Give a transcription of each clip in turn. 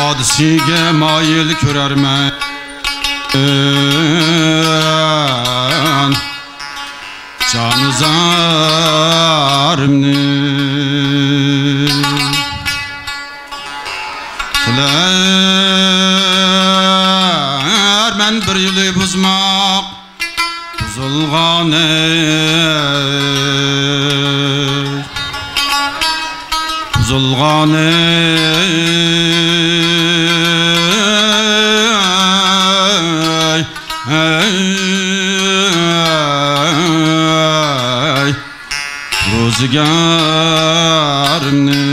hadisiga mayil ko'rarman canızarimni tiler men bir yili buzmoq buzulg'ani ro'zgarimni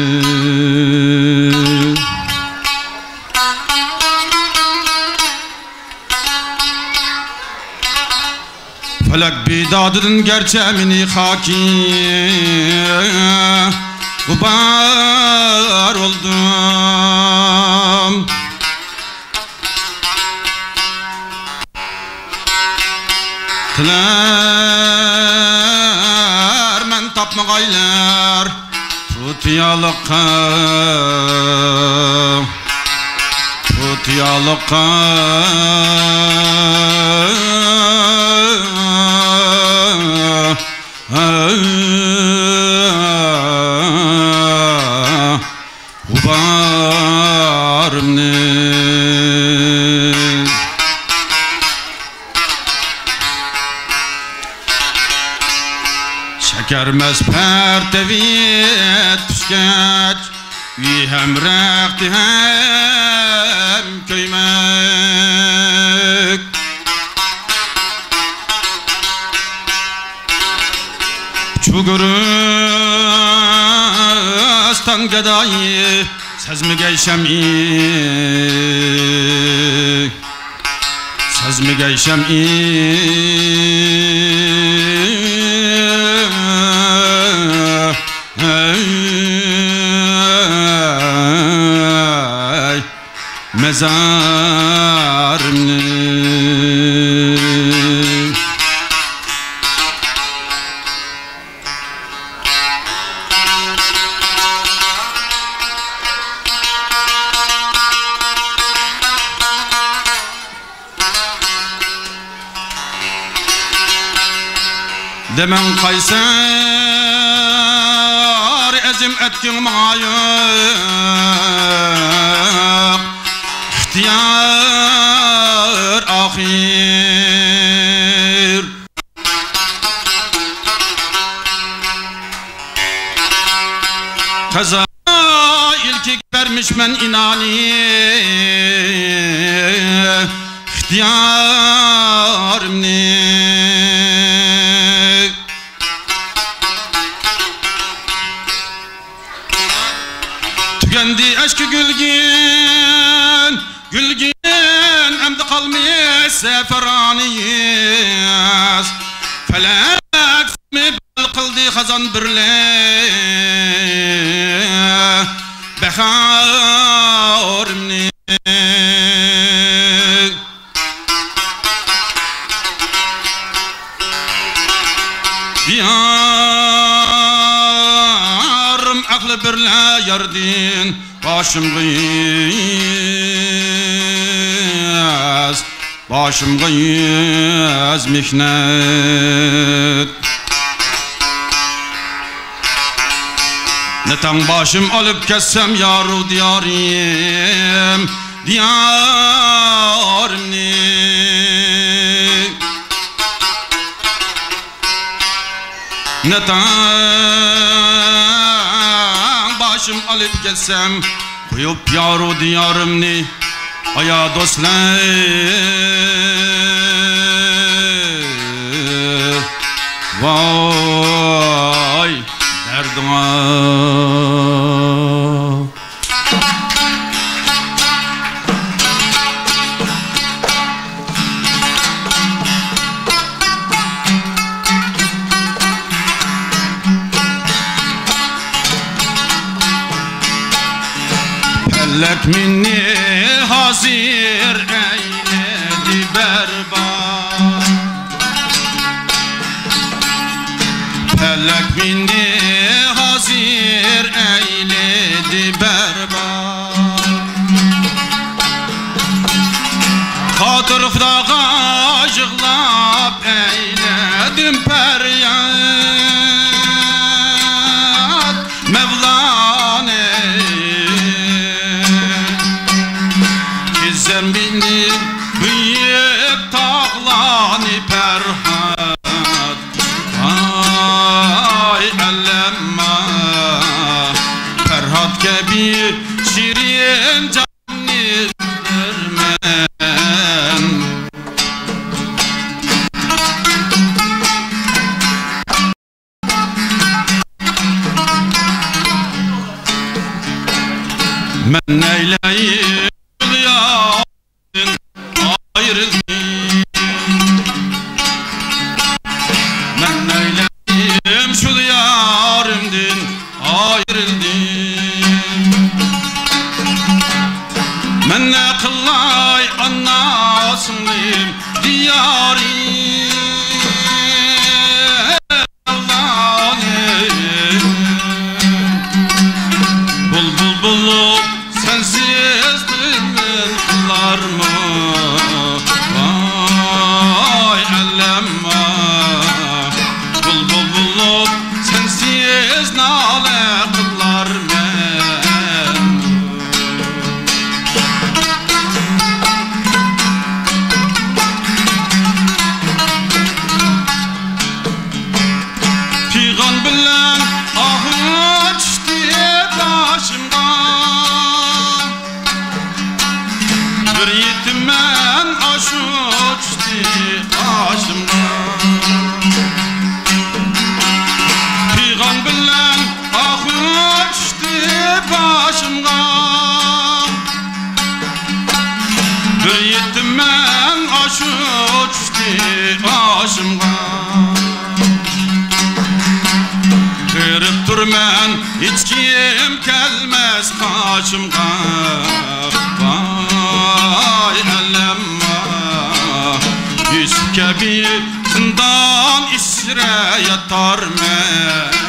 falak bidodidin garchi meni xoki gubar oldum tiler men tapmagaylar tutiyalıqqa gubarımni şekermez pertevit tüşkeç vi hem rekti hem köymek çugurustan gedayı sezmigeyşem mezarımni demen kaysar ezim etkin mayık ihtiyar ahir kaza ilki vermiş men inani ihtiyarımni tükendi aşkı gülgin emdi kalmış seferaniyiz felak mi bal kıldı hazan birle beharimni diyarım aklı birle yardin başım gıyaz mihnet ne tam başım alıp kessem yaru diyarim diyarımni ne tam başım alıp kessem koyup yaru diyarımni aya dostlar vay derdime Felek minni hazir eyledi berbat Felek minni hazir eyledi berbat dağa yığlap eyledim feryat Mevlane ki zembini büyük tağlani perhat ay ellemme perhat gibi şirin canı vermem men neyleyim yarın ayrıldım men neyleyim şu yarımdın ayrıldım men ne kılay anasındım diyarım bulup sensiz bilmin kılar mı? Vay ellemme bulup sensiz nale kılar mı? Figan bilen ahı düştü başımdan bir yetimen aşı düştü başımdan Figan bilen ahı düştü başımdan bir yetimen aşı düştü başımdan Kırıp durman hiç kim gelmez karşımga Vay ellemme yüz gibi zindan isre yatar men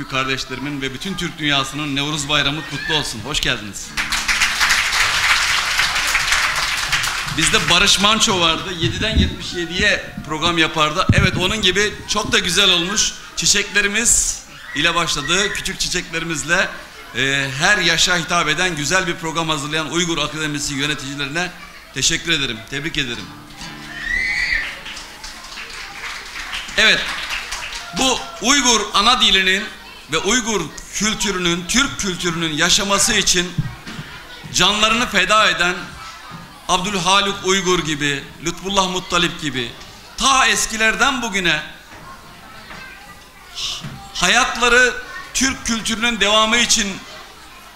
Türk kardeşlerimin ve bütün Türk dünyasının Nevruz Bayramı kutlu olsun. Hoş geldiniz. Bizde Barış Manço vardı. 7'den 77'ye program yapardı. Evet, onun gibi çok da güzel olmuş. Çiçeklerimiz ile başladı. Küçük çiçeklerimizle her yaşa hitap eden güzel bir program hazırlayan Uygur Akademisi yöneticilerine teşekkür ederim. Tebrik ederim. Evet, bu Uygur ana dilinin ve Uygur kültürünün, Türk kültürünün yaşaması için canlarını feda eden Abdülhalik Uygur gibi, Lütfullah Muttalip gibi ta eskilerden bugüne hayatları Türk kültürünün devamı için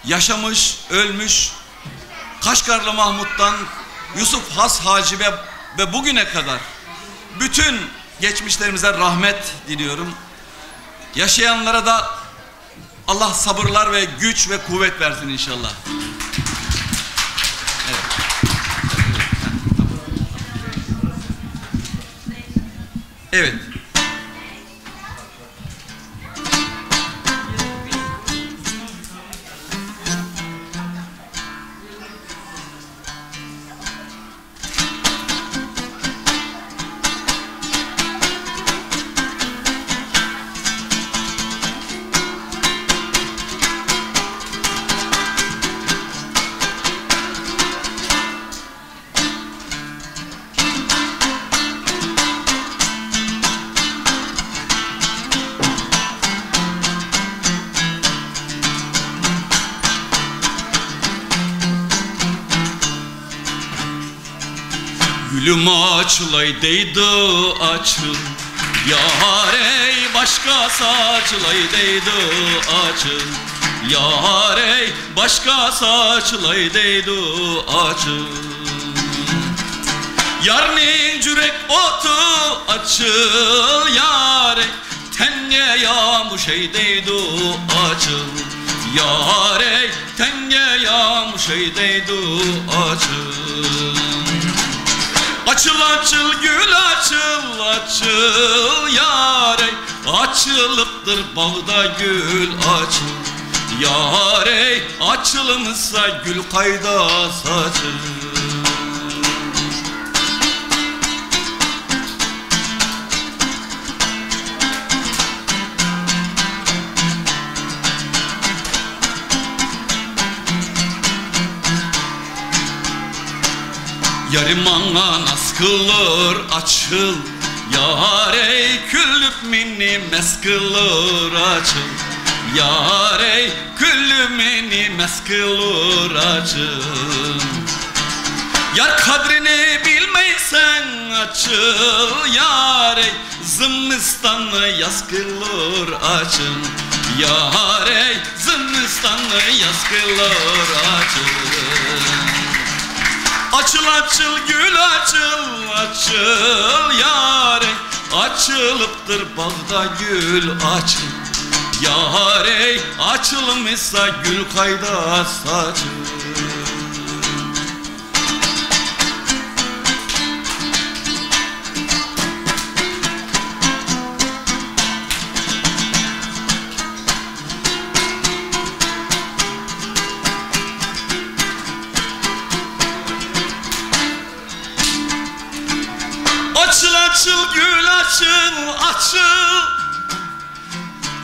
yaşamış, ölmüş Kaşgarlı Mahmut'tan Yusuf Has Hacı ve bugüne kadar bütün geçmişlerimize rahmet diliyorum. Yaşayanlara da Allah sabırlar ve güç ve kuvvet versin inşallah. Evet. Evet. Gülüm açılaydıydı açıl, yar ey başkası açılaydıydı açıl, yar ey başkası açılaydıydı açıl. Yarın cürek otu açıl, yar ey tenge yağmış eydiydi açıl, yar ey tenge yağmış eydiydi açıl. Açıl açıl gül açıl açıl, yar ey açılıptır bağda gül açıl, yar ey açılmışsa gül kayda saçıl. Yarım ananas kılır açıl, yar ey küllüp mini meskılır açıl, yar ey küllüp mini meskılır açıl. Yar kadrini bilmeysen açıl, yar ey zımmistanlı yaz kılır açıl, yar ey zımmistanlı yaz kılır açıl. Açıl açıl gül açıl açıl, yar ey açılıptır bağda gül açıl, yar ey açılmışsa gül kayda saçıl. Açıl açıl gül açıl açıl,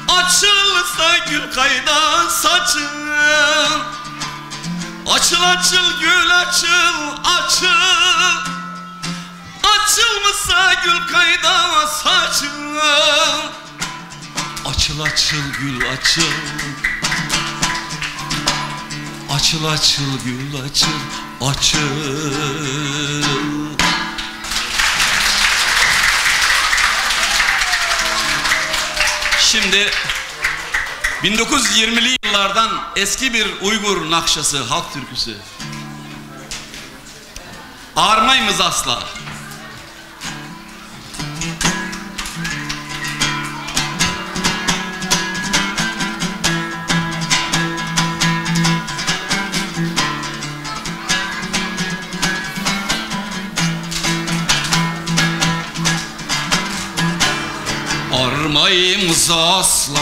açılsa gül kayda saçıl. Açıl açıl gül açıl açıl, açılmışsa gül kayda saçıl. Açıl açıl gül açıl, açıl açıl gül açıl açıl. Şimdi 1920'li yıllardan eski bir Uygur nakşası, halk türküsü. Ağarmayımız asla. Armayımız asla,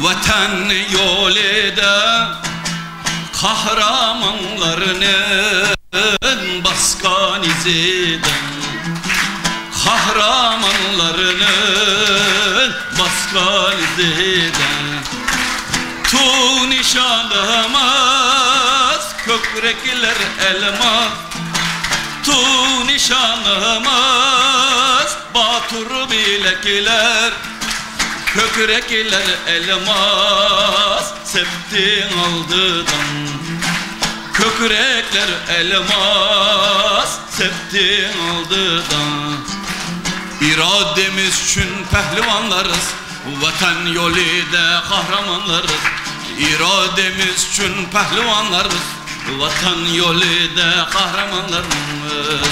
vatan yolida kahramanlarının baskan izinden, kahramanlarının baskan izinden. Tu nişanımız kökrekler elmas, tu nişanımız batur bilekler, kökrekler elmas septin aldıdan, kökrekler elmas septin aldıdan. İrademiz için pehlivanlarız, vatan yolida kahramanlarız. İrademiz için pehlivanlarız, vatan yolida kahramanlarız.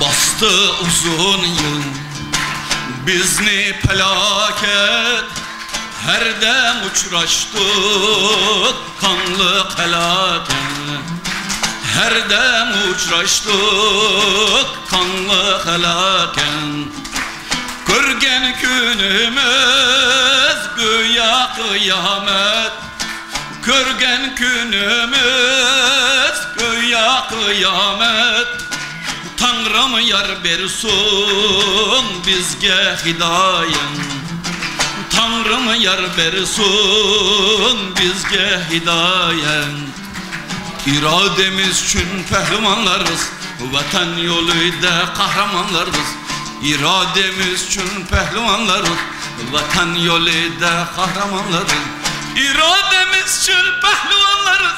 Bastı uzun yıl bizni felaket, her dem uçraştık kanlı felaket, her dem uçraştık kanlı felaket. Görgen günümüz güya kıyamet, görgen günümüz güya kıyamet. Tanrım yar bersun bizge hidayet, Tanrım yar bersun bizge hidayet. İrademiz için pehlivanlarız, vatan yoluyla kahramanlarız. İrademiz için pehlivanlarız, vatan yoluyla kahramanlarız. İrademiz için pehlivanlarız,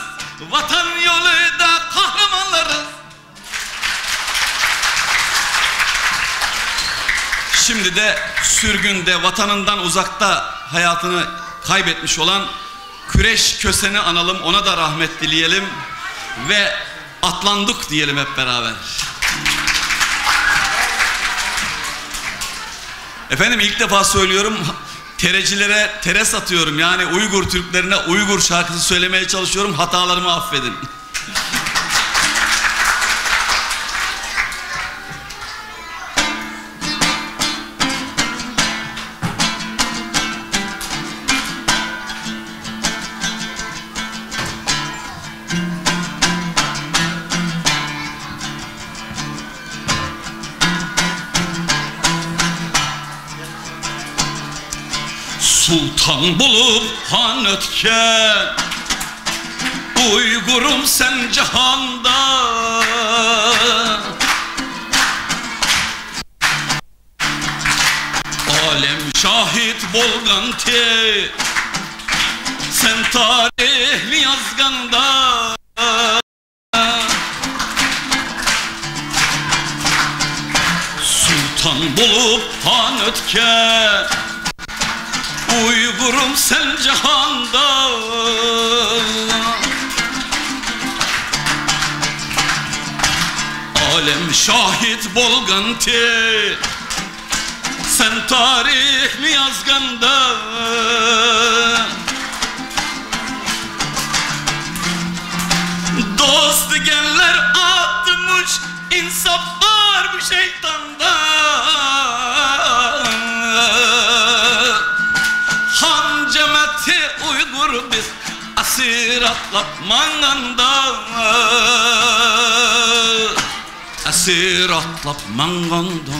vatan yoluyla kahramanlarız. Şimdi de sürgünde, vatanından uzakta hayatını kaybetmiş olan Küreş Kösen'i analım, ona da rahmet dileyelim ve atlandık diyelim hep beraber. Efendim ilk defa söylüyorum, terecilere tere satıyorum, yani Uygur Türklerine Uygur şarkısı söylemeye çalışıyorum, hatalarımı affedin. Sultan bulup han ötken, Uygurum sen cihanda. Alem şahit bolgan te, sen tarihli yazganda. Sultan bulup han ötken, Uygurum sen cihanda. Alem şahit bolgan te, sen tarihli yazganda. Dost digenler atmış, insaf var bu şeytanda. Uygur biz asir atlap manganda, asir atlap manganda.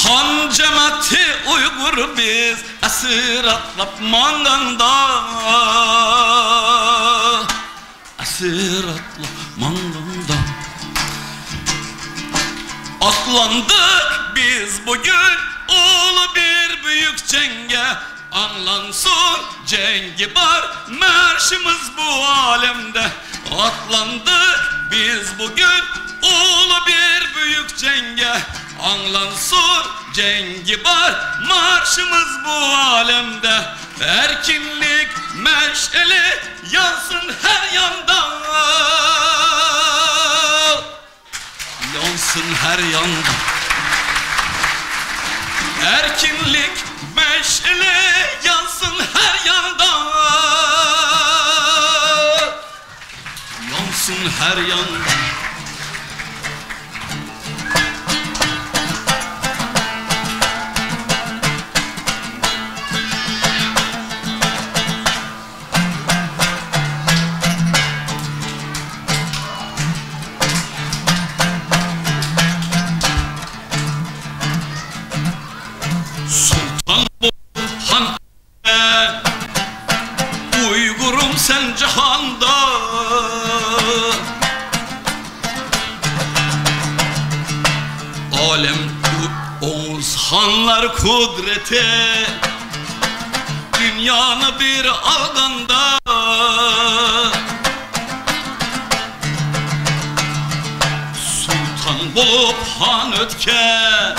Han cemaati Uygur biz asir atlap manganda, asir atlap manganda. Atlandık biz bugün ulu bir büyük cenge, anlansın cengi var marşımız bu alemde. Atlandık biz bugün ulu bir büyük cenge, anlansın cengi var marşımız bu alemde. Erkinlik meşeli yansın her yanda, yansın her yanda. Erkinlik meşeli yansın her yanda, her yanda. Sultan Burhan Uygurum sen cihanda, alem Oğuz hanlar kudreti, dünyanı bir alganda. Sultan bulup han ötken,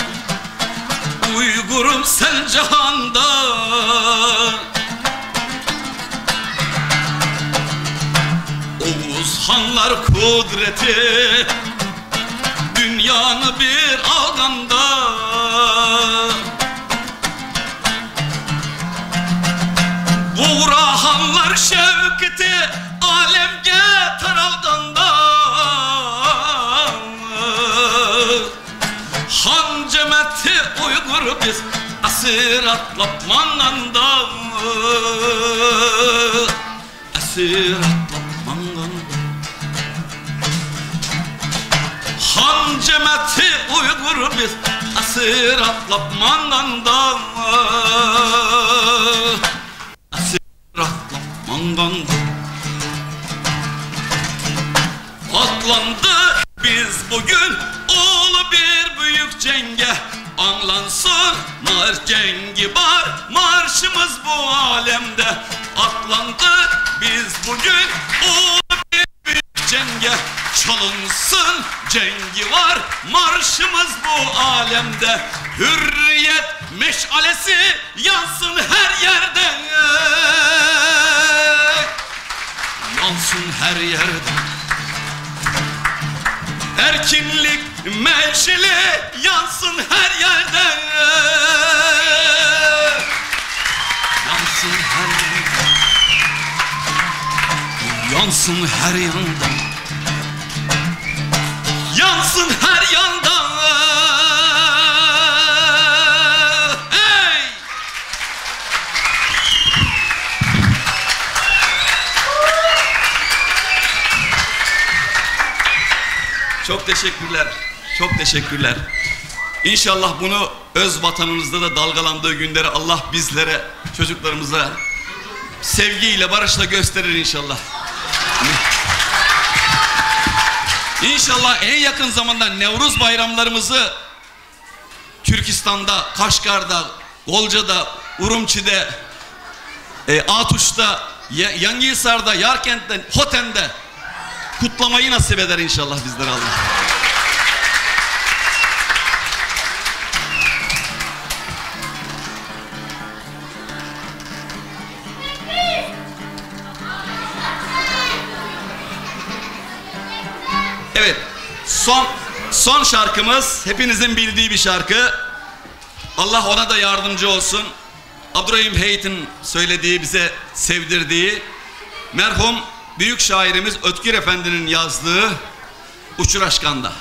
Uygurum sen cihanda. Oğuz hanlar kudreti, dünyanı bir alganda. Buğra hanlar şevketi, alemge taralganda. Han cemeti Uygur biz asir atlap manganda. Asir atlap manganda. Han cemeti Uygur biz asir atlap manganda. Asir atlap manganda. Atlandık biz bugün oğlu bir büyük cenge. Anlansın nar cengi var, marşımız bu alemde. Atlandık biz bugün oğlu bir büyük cenge. Çalınsın cengi var, marşımız bu alemde. Hürriyet meşalesi yansın her yerde. Yansın her yerde. Erkinlik meşeli yansın her yerde. Yansın her yerde. Yansın her yanda. Yansın her yanda. Hey! Çok teşekkürler. Çok teşekkürler. İnşallah bunu öz vatanımızda da dalgalandığı günleri Allah bizlere, çocuklarımıza sevgiyle, barışla gösterir inşallah. İnşallah en yakın zamanda Nevruz bayramlarımızı Türkistan'da, Kaşgar'da, Golca'da, Urumçi'de, Atuş'ta, Yangihisar'da, Yarkent'te, Hoten'de kutlamayı nasip eder inşallah bizlere Allah. Evet, son şarkımız hepinizin bildiği bir şarkı. Allah ona da yardımcı olsun. Abdurrahim Heyt'in söylediği, bize sevdirdiği, merhum büyük şairimiz Ötkür Efendi'nin yazdığı Uçur Aşkanda.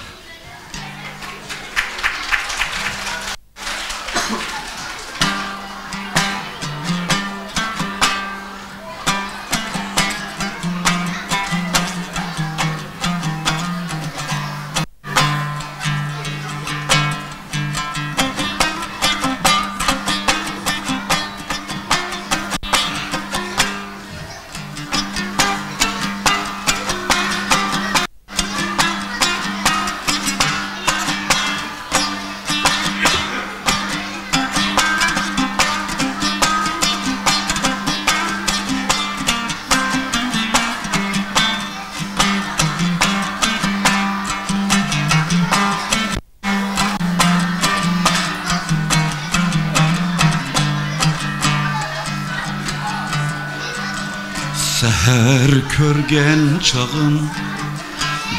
Seher körgen çağın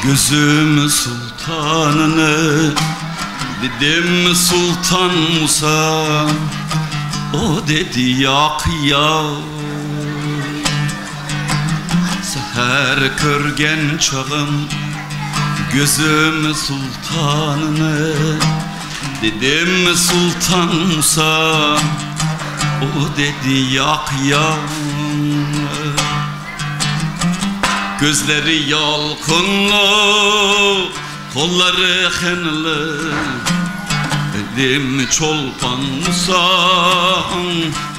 gözüm sultanını, dedim Sultan Musa, o dedi yak ya. her körgen çağım gözüm sultanını. Dedim Sultan Musa, o dedi yak yak. Gözleri yalkınlı, kolları henli. Dedim Çolpan Musa,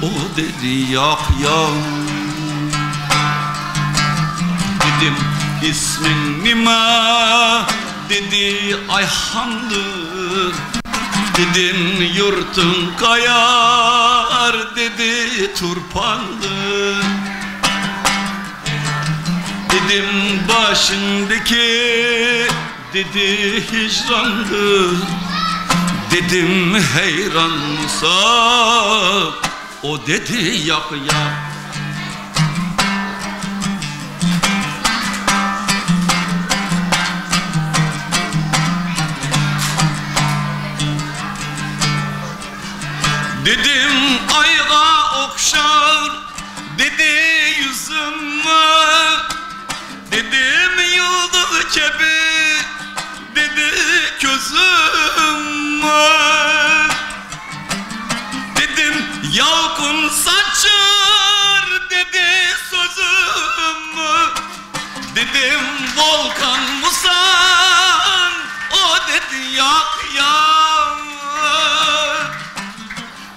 o dedi yak yak. Dedim ismin nime, dedi Ayhan'dır. Dedim yurtun kayar, dedi Turpan'dır. Dedim başındaki, dedi hicrandır. Dedim heyran Musa, o dedi yak yak. Dedim ayğa okşar, dedi yüzümü. Dedim yıldız gibi, dedi gözümü. Dedim yalkın saçar, dedi sözümü. Dedim volkan Musan, o dedi yak yak.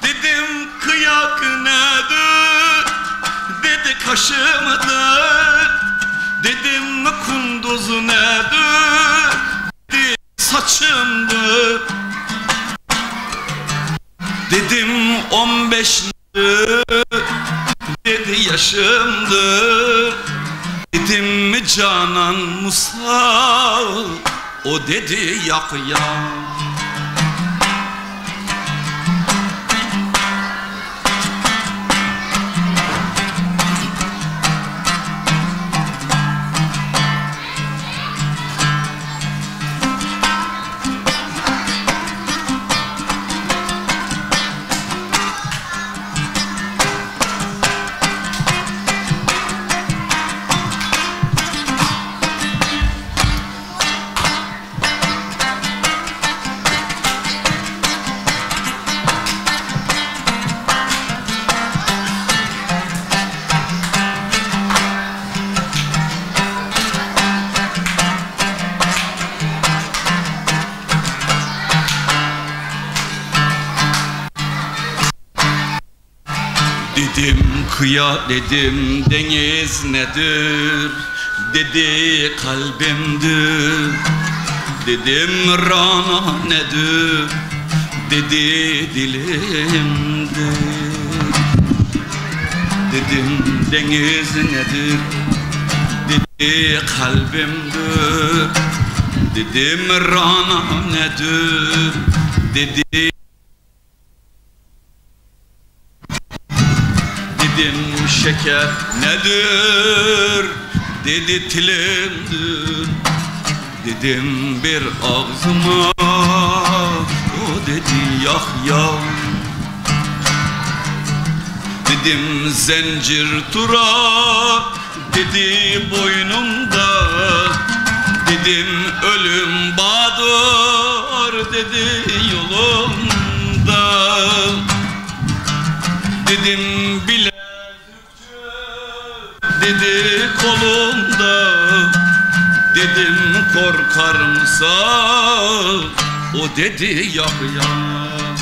Dedim kıyak nedir, dedi kaşımdır. Dedim kunduz nedir, dedi saçımdır. Dedim 15 nedir, dedi yaşımdır. Dedim Canan Musa, o dedi yak yak. Dedim kıya, dedim deniz nedir, dedi kalbimdir. Dedim rana nedir, dedi dilimdir. Dedim deniz nedir, dedi kalbimdir. Dedim rana nedir, dedi. Dedim şeker nedir, dedi tilimdir. Dedim bir ağzıma, o dedi yak yak. Dedim zincir tura, dedi boynumda. Dedim ölüm bağdır, dedi yolumda. Dedim bile dedi kolumda. Dedim korkar mısın, o dedi yak yak.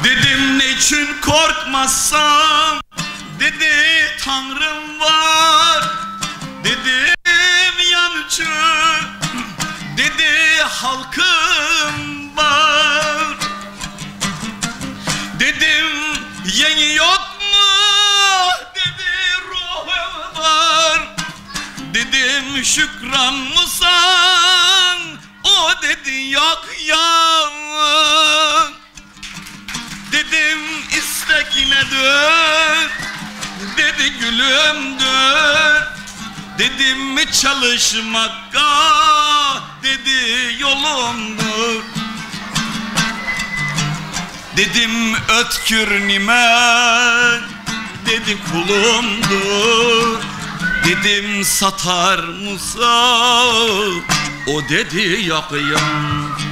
Dedim ne için korkmazsam, dedi Tanrım var. Dedim yancı, dedi halkım var. Dedim yeni yok mu, dedi ruhum var. Dedim şükran mısan, o dedi yak yak. Dedim istek nedir, dedi gülümdür. Dedim mi çalışmakka, dedi yolumda. Dedim ötkür nimet, dedi kulumdur. Dedim satar Musa, o dedi yakıyım.